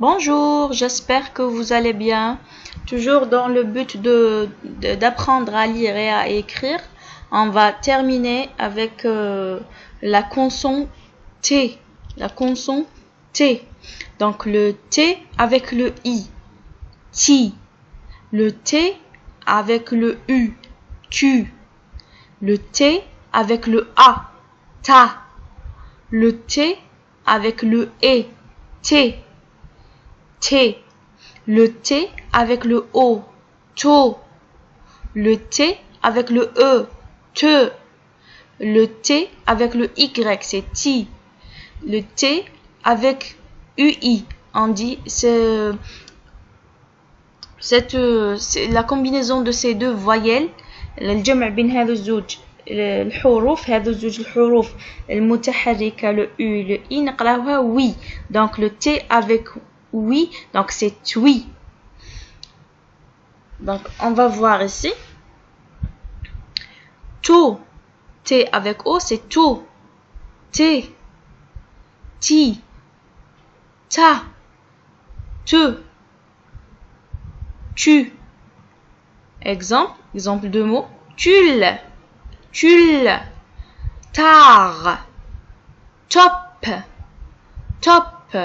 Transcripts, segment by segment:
Bonjour, j'espère que vous allez bien. Toujours dans le but d'apprendre à lire et à écrire, on va terminer avec la consonne T. La consonne T. Donc le T avec le I. Ti. Le T avec le U. Tu. Le T avec le A. Ta. Le T avec le E. T. T. Le T avec le O. To. Le T avec le E. Te. Le T avec le Y, c'est ti. Le T avec UI, on dit c'est la combinaison de ces deux voyelles. الجمع بين هذو الزوج الحروف هذو الزوج الحروف المتحركة le U le I نقراوها oui. Donc le T avec oui, donc c'est oui. Donc on va voir ici. To. T avec O, c'est to. T. Ti. Ta. Te. Tu. Exemple de mots. Tulle. Tulle. Tard. Top. Top.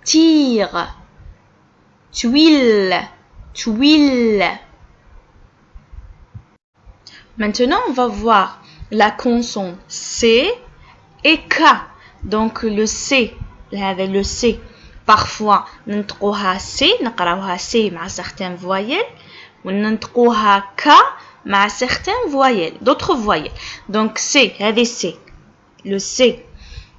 Tire. Tuile. Tuile. Maintenant, on va voir la consonne C et K. Donc le C, avec le C, parfois ننطقوها C, نقراوها C مع certaines voyelles, وننطقوها K مع certaines voyelles, d'autres voyelles. Donc C, هذه C. Le C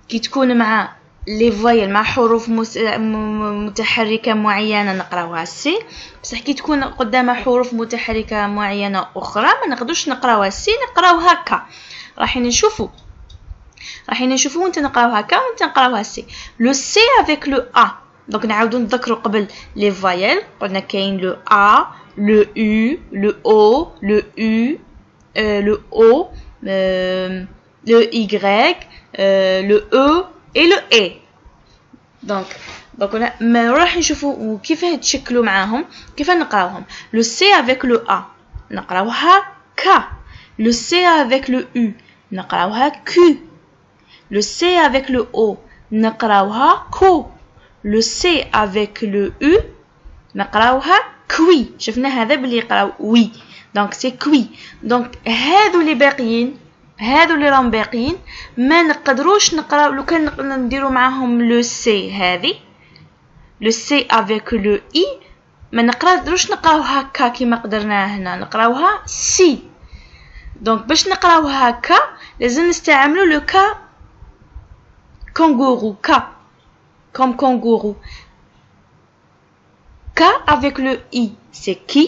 كي تكون مع les voyelles مع حروف متحركة معينة نقراوها C. بصح كي تكون قدامها حروف متحركة معينة أخرى ما نقدرش نقراوها C, نقراوها K. راح نشوفوا وانت نقراوها K وانت نقراوها C. Le C avec le A. Donc نعاودو نذكروا قبل les voyelles. قلنا كاين le A, le U, le O, le U, le O, le Y, le E et le E. Donc ما راح نشوفوا كيف يتشكلوا معاهم, كيف نقراوهم. Le C avec le A نقراوها K. Le C avec le U نقراوها Q. Le C avec le O نقراوها كو. Le C avec le U نقراوها كوي. شفنا هذا بلي يقراو وي. Donc c'est كوي. Donc هذو اللي باقيين, هذو اللي راهم باقيين ما نقدروش نقراو. لو كان نديرو معاهم لو سي هذه, لو سي افيك لو اي, ما نقدروش نقراوها كا كيما قدرنا هنا, نقراوها سي. دونك باش نقراوها كا لازم نستعملو لو كا كونغورو. كا comme kangourou. K avec le I, c'est qui.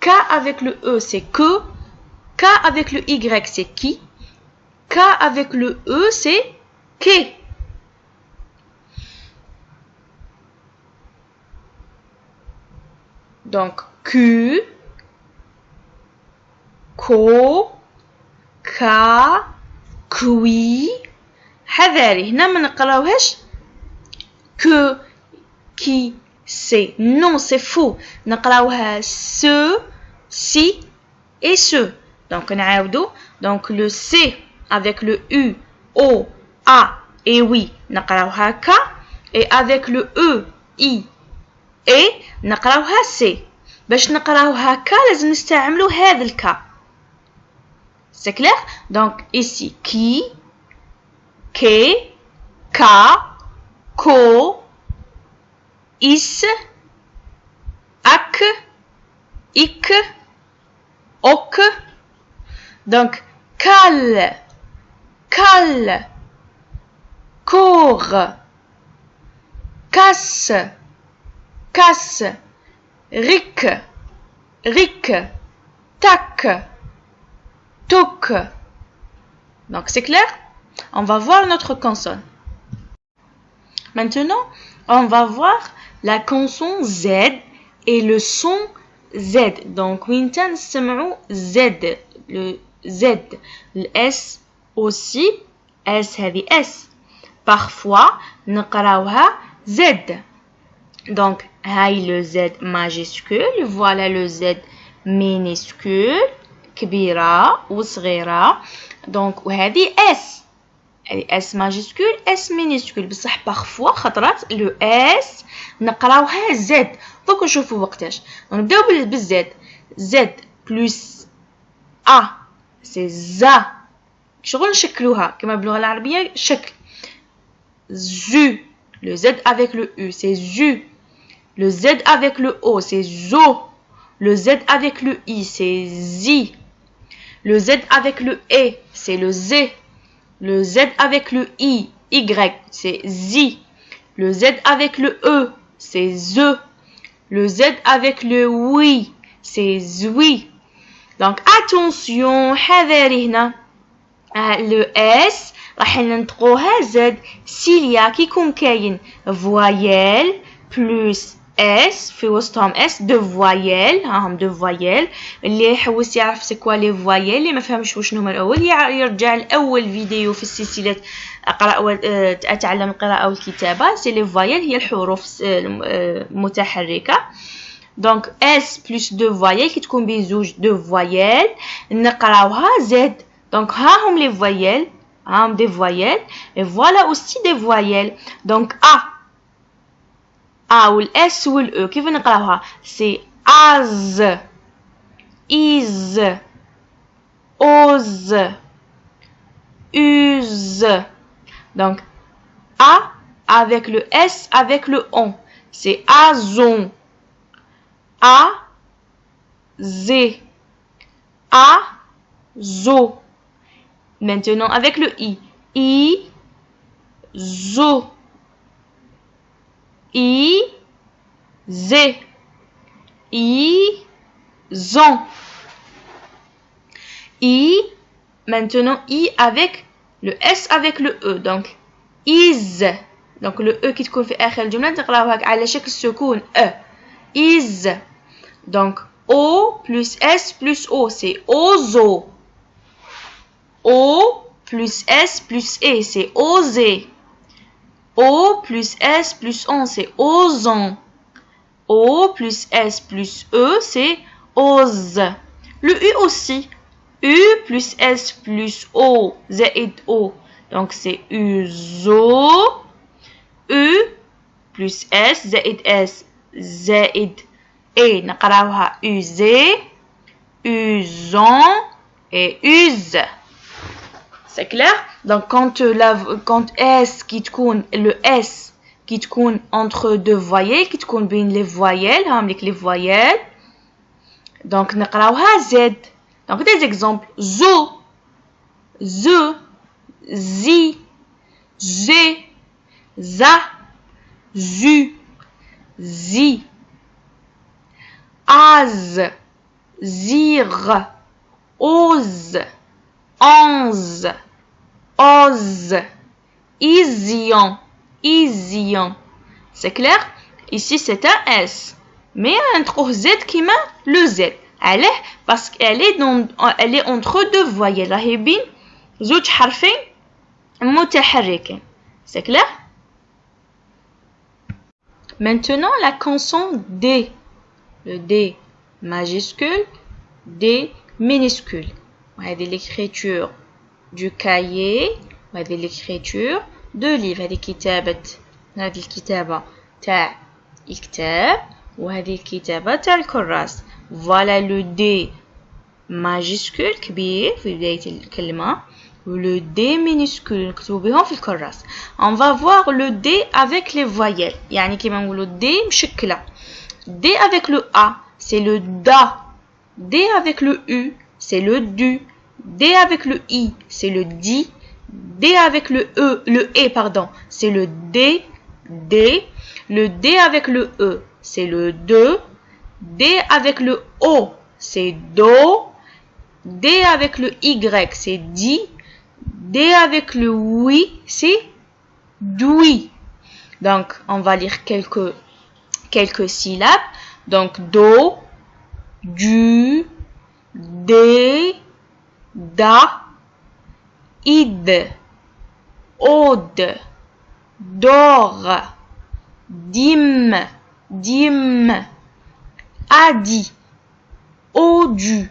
K avec le E, c'est que. K avec le Y, c'est qui. K avec le E, c'est que. Donc, Q, ko, ka, كوي. حذاري هنا ما نقراوهاش que, qui, c'est. Non, c'est faux. نقراوها ce, si et ce. Donc نعاودو. Donc le C avec le U, O, A et oui نقراوها K. Et avec le E, I et نقراوها C. باش نقراوها K لازم نستعملو هذا الكا. C'est clair? Donc ici qui, que, ka, ko, is, ak, ik, ok. Donc cal, cal, court, casse, casse, ric, ric, tac, toc. Donc c'est clair? On va voir notre consonne. Maintenant, on va voir la consonne Z et le son Z. Donc, وين نسمعوا Z, le Z, le S aussi, S هذه S. Parfois, نقراوها Z. Donc, هاي le Z majuscule. Voilà le Z minuscule. كبيرة وصغيرة. Donc, وهذه S. S majuscule, S minuscule. بصح parfois خطرات le S نقراوها Z. دوك نشوفوا وقتاش. نبداو بالZ. Z plus A. C'est ZA. شغل نشكلوها كما باللغة العربية شكل. ZU. Le Z avec le U, c'est ZU. Le Z avec le O, c'est ZO. Le Z avec le I, c'est ZI. Le Z avec le E, c'est le Z. Le Z avec le I, Y, c'est ZI. Le Z avec le E, c'est ZE. Le Z avec le WI, c'est ZWI. Donc attention, حذاري هنا. Le S راح ننطقوها Z s'il y a كيكون كاين voyelle plus S في وسطهم S دو فوايل. هاهم دو فوايل. اللي يحوس يعرف سي كوا لي فوايل، اللي ما فهمش واش هما الاول يرجع لاول فيديو في السلسله اتعلم القراءه والكتابه. سي لي فوايل هي الحروف المتحركه. دونك اس بلس دو فوايل كي تكون بين زوج دو فوايل نقراوها زد. دونك ها هم لي فوايل، ها هم دي فوايل et voilà aussi des voyelles. donc A والاس والاو كيف نقراوها؟ سي از is oz use. donc A avec le S avec le on, c'est azon. A z a zo. Maintenant avec le I zo I z I zon. I maintenant I avec le S avec le E. donc is. donc le E qui تكون في آخر الجملة تقراوها على شكل سكون E. is. donc O plus S plus O, c'est ozo. O plus S plus E, c'est oser. O plus S plus on, c'est osant. O plus S plus E, c'est ose. Le U aussi. U plus S plus O, زائد O. donc c'est uzo. U plus S زائد S زائد E. نقراوها user, usant et use. C'est clair? donc quand S qui تكون le S qui تكون entre deux voyelles qui تكون بين les voyelles هام لك les voyelles donc نقراوها Z. donc des exemples zo ze zi j'ai za zu zi az zir ose onze ose isian isian. c'est clair? ici c'est un S mais on trouve Z qui met le Z. عليه parce qu'elle est entre deux voyelles. راهي بين زوج حرفين متحركين. c'est clair? maintenant la consonne D. le D majuscule, D minuscule. وهذه l'écriture du cahier وهذه l'écriture de livre. هذه الكتابة تاع الكتاب وهذه الكتابة تاع الكراس. voilà le D majuscule كبير في بداية الكلمة le D minuscule نكتبو بهم في الكراس. on va voir le D avec les voyelles. يعني كيما نقولو D مشكلة. D avec le A c'est le da. D avec le U c'est le du. D avec le I c'est le di. D avec le E pardon c'est le D. D. Le D avec le E c'est le de. D avec le O c'est do. D avec le Y c'est di. D avec le oui c'est doui. donc on va lire quelques syllabes. donc do, du, dé, da, id, ode, dor, dim, dim, a dit, du,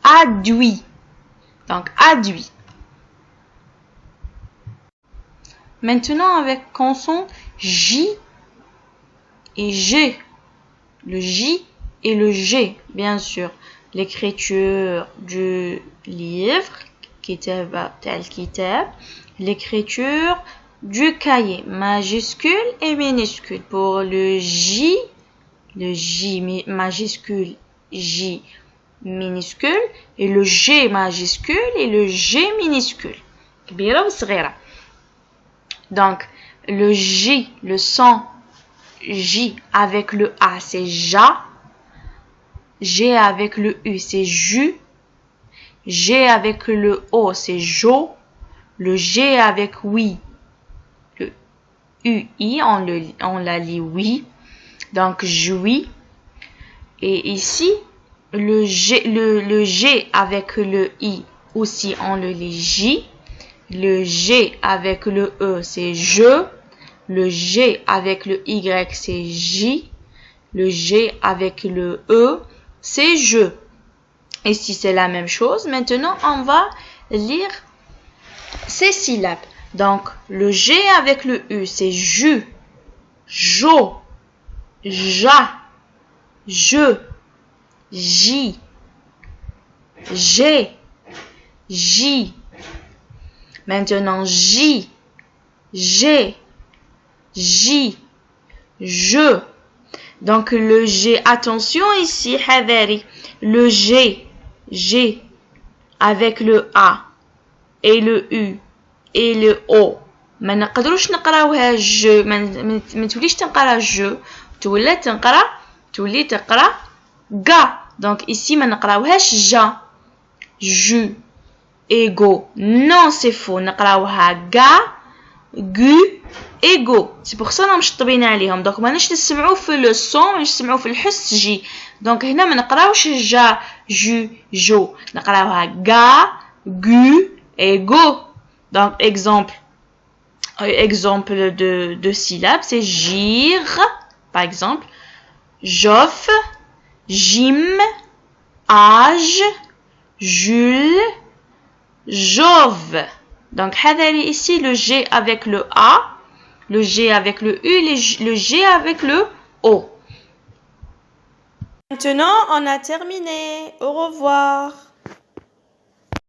adduit. Donc, adduit. Maintenant, avec consonne J et G. Le J et le G, bien sûr. L'écriture du livre, kitab, tel kitab. L'écriture du cahier, majuscule et minuscule. Pour le J majuscule, J minuscule, et le G majuscule et le G minuscule. كبيرة وصغيرة. Donc, le J, le son J avec le A, c'est ja. G avec le U, c'est ju. G avec le O, c'est jo. Le G avec oui, le UI, on la lit oui. Donc, jouit. Et ici, le G avec le I, aussi, on le lit J. Le G avec le E, c'est je. Le G avec le Y, c'est J. Le G avec le E, c'est je. Ici, c'est la même chose. Maintenant, on va lire ces syllabes. Donc, le G avec le U, c'est ju, jo, ja, je, j, j'ai, j. Maintenant, j, j'ai, j, je. Donc, le G, attention ici, حذاري. Le G avec le A et le U et le O. ما نقدروش نقراوها جو، ما توليش تنقرا جو، تولي تقرا غا. Donc ici ما نقراوهاش جا، جو، ego. Non, c'est faux. نقراوها غا، غو، ego. C'est pour ça مشطبين عليهم. Donc ماناش نسمعوا في لو سون، نسمعوا في الحس جي. Donc هنا ما نقراوش جا، جو، جو. نقراوها غا، غو، ego. Donc exemple de syllabes, c'est gire, par exemple, joff, gym, âge, Jules, jove. Donc ici le G avec le A, le G avec le U, le G avec le O. Maintenant, on a terminé. Au revoir.